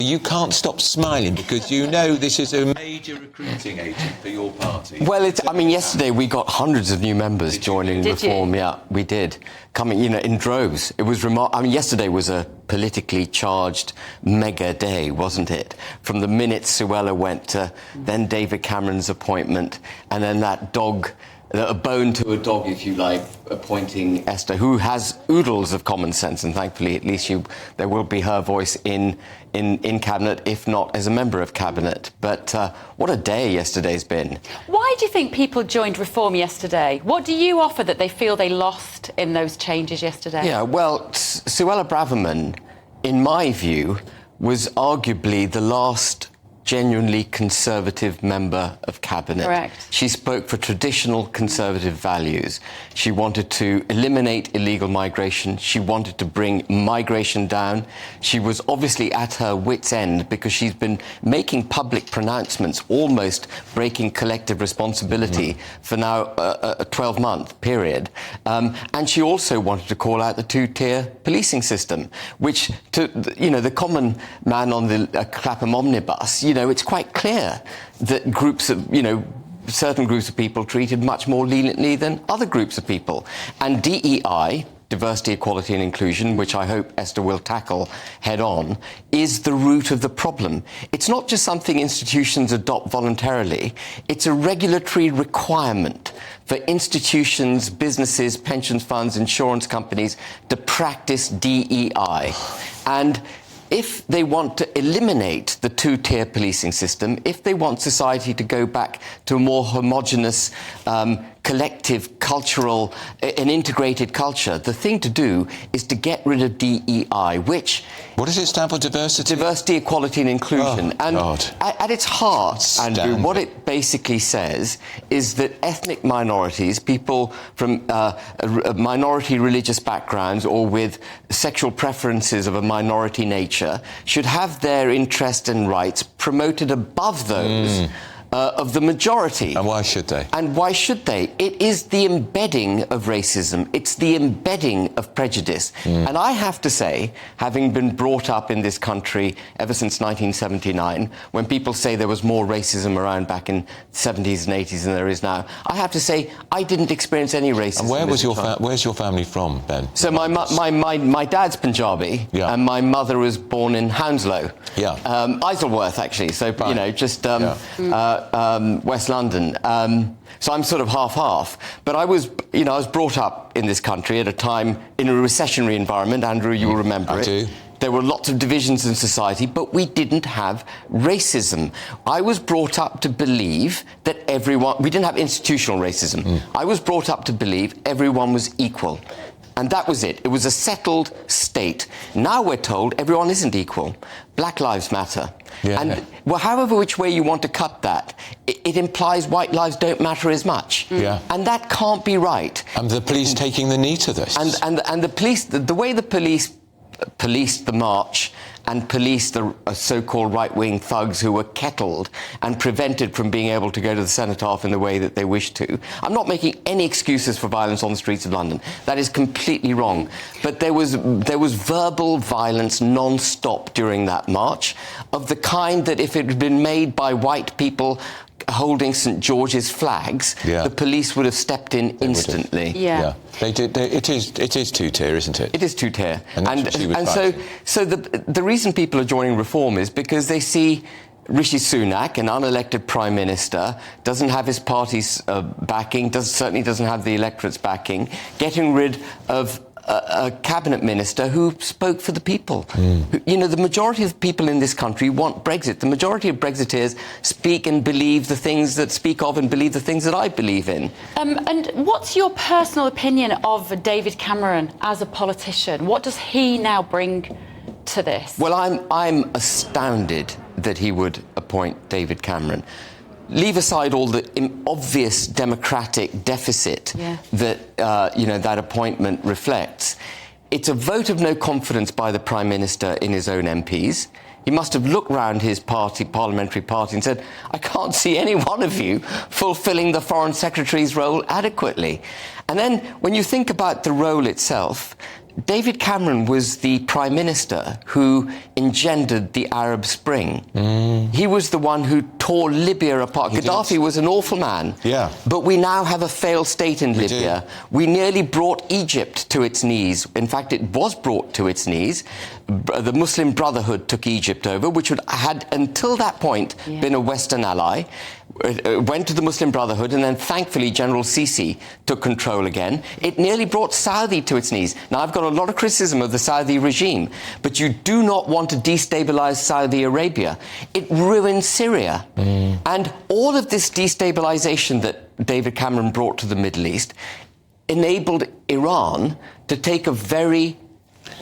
You can't stop smiling because you know this is a major recruiting agent for your party. Well, I mean, yesterday we got hundreds of new members joining Reform. Yeah, we did. Coming, in droves. It was remarkable. I mean, yesterday was a politically charged mega day, wasn't it? From the minute Suella went to then David Cameron's appointment, and then that dog, a bone to a dog, if you like, appointing Esther, who has oodles of common sense, and thankfully at least there will be her voice in Cabinet, if not as a member of Cabinet. But what a day yesterday's been. Why do you think people joined Reform yesterday? What do you offer that they feel they lost in those changes yesterday? Yeah, well, Suella Braverman, in my view, was arguably the last genuinely conservative member of Cabinet. Correct. She spoke for traditional conservative values. She wanted to eliminate illegal migration. She wanted to bring migration down. She was obviously at her wit's end because she's been making public pronouncements, almost breaking collective responsibility for now a 12-month period. And she also wanted to call out the two-tier policing system, which, the common man on the Clapham omnibus, it's quite clear that certain groups of people treated much more leniently than other groups of people. And DEI, diversity, equality and inclusion, which I hope Esther will tackle head on, is the root of the problem. It's not just something institutions adopt voluntarily. It's a regulatory requirement for institutions, businesses, pension funds, insurance companies to practice DEI. And if they want to eliminate the two-tier policing system, if they want society to go back to a more homogenous, collective, cultural, an integrated culture, the thing to do is to get rid of DEI, which... What does it stand for? Diversity? Diversity, equality and inclusion. Oh, and God. At its heart, Andrew, what it basically says is that ethnic minorities, people from minority religious backgrounds or with sexual preferences of a minority nature, should have their interests and rights promoted above those of the majority. And why should they? And why should they? It is the embedding of racism. It's the embedding of prejudice. And I have to say, having been brought up in this country ever since 1979, when people say there was more racism around back in the 70s and 80s than there is now, I have to say I didn't experience any racism. And where's your family from, Ben? So my dad's Punjabi, and my mother was born in Hounslow. Isleworth, actually. So, just... West London. So I'm sort of half-half. But I was brought up in this country at a time in a recessionary environment. Andrew, you'll remember it. I do. There were lots of divisions in society, but we didn't have racism. I was brought up to believe that we didn't have institutional racism. I was brought up to believe everyone was equal. And that was it. It was a settled state. Now we're told everyone isn't equal. Black lives matter. Well, however which way you want to cut that, it implies white lives don't matter as much. And that can't be right. And the police taking the knee to this. And the police, the way the police policed the march and policed the so-called right-wing thugs who were kettled and prevented from being able to go to the cenotaph in the way that they wished to. I'm not making any excuses for violence on the streets of London. That is completely wrong. But there was verbal violence non-stop during that march, of the kind that if it had been made by white people holding St George's flags, the police would have stepped in instantly. They did. It is two-tier, isn't it? It is two-tier. And so the reason people are joining Reform is because they see Rishi Sunak, an unelected Prime Minister, doesn't have his party's backing, certainly doesn't have the electorate's backing, getting rid of a cabinet minister who spoke for the people. The majority of people in this country want Brexit. The majority of Brexiteers speak and believe the things that I believe in. And what's your personal opinion of David Cameron as a politician? What does he now bring to this? Well, I'm astounded that he would appoint David Cameron. Leave aside all the obvious democratic deficit that that appointment reflects. It's a vote of no confidence by the Prime Minister in his own MPs. He must have looked round his parliamentary party and said, I can't see any one of you fulfilling the Foreign Secretary's role adequately. And then when you think about the role itself, David Cameron was the Prime Minister who engendered the Arab Spring. He was the one who tore Libya apart. Gaddafi was an awful man. Yeah. But we now have a failed state in Libya. We nearly brought Egypt to its knees. In fact, it was brought to its knees. The Muslim Brotherhood took Egypt over, which had until that point been a Western ally. Went to the Muslim Brotherhood, and then thankfully General Sisi took control again. It nearly brought Saudi to its knees. Now, I've got a lot of criticism of the Saudi regime, but you do not want to destabilise Saudi Arabia. It ruined Syria. And all of this destabilisation that David Cameron brought to the Middle East enabled Iran to take a very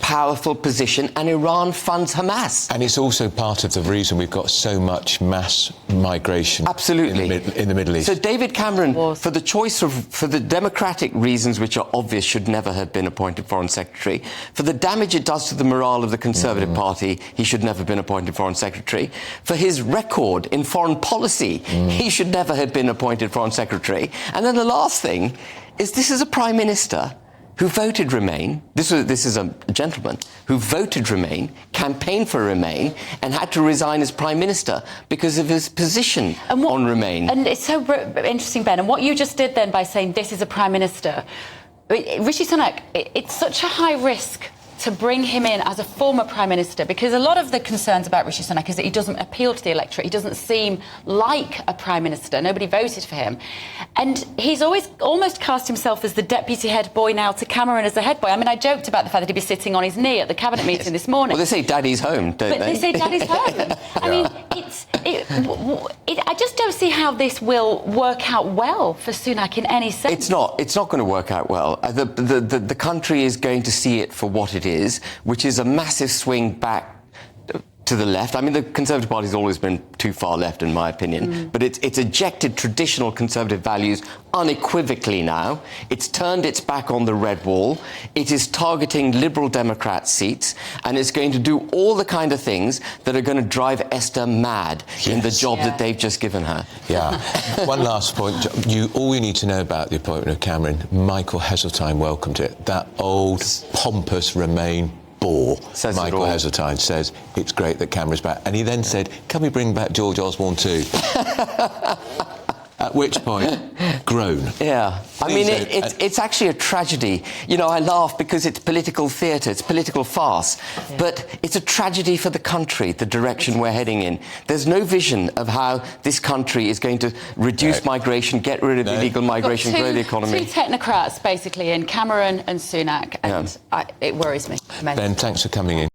powerful position, and Iran funds Hamas. And it's also part of the reason we've got so much mass migration in the Middle East. So David Cameron, for the democratic reasons which are obvious, should never have been appointed Foreign Secretary. For the damage it does to the morale of the Conservative Party, he should never have been appointed Foreign Secretary. For his record in foreign policy, he should never have been appointed Foreign Secretary. And then the last thing is, this is a Prime Minister who voted Remain. This is a gentleman who voted Remain, campaigned for Remain, and had to resign as Prime Minister because of his position on Remain. And it's so interesting, Ben, and what you just did then by saying this is a Prime Minister, Rishi Sunak, it's such a high risk to bring him in as a former Prime Minister, because a lot of the concerns about Rishi Sunak is that he doesn't appeal to the electorate. He doesn't seem like a Prime Minister. Nobody voted for him. And he's always almost cast himself as the deputy head boy now to Cameron as the head boy. I mean, I joked about the fact that he'd be sitting on his knee at the cabinet meeting this morning. Well, they say daddy's home, don't they? But they say daddy's home. I mean, I just don't see how this will work out well for Sunak in any sense. It's not going to work out well. The country is going to see it for what it is, which is a massive swing back to the left. I mean, the Conservative Party's always been too far left, in my opinion, but it's ejected traditional Conservative values unequivocally now. It's turned its back on the red wall. It is targeting Liberal Democrat seats, and it's going to do all the kind of things that are going to drive Esther mad in the job that they've just given her. Yeah. One last point. All you need to know about the appointment of Cameron, Michael Heseltine welcomed it. That old, pompous Remain bore. Michael Heseltine says it's great that Cameron's back. And he then said, can we bring back George Osborne too? At which point, groan. Yeah. I mean, it's actually a tragedy. You know, I laugh because it's political theatre, it's political farce, but it's a tragedy for the country, the direction we're heading in. There's no vision of how this country is going to reduce migration, get rid of illegal migration, grow the economy. Two technocrats, basically, in Cameron and Sunak, and it worries me. Ben, thanks for coming in.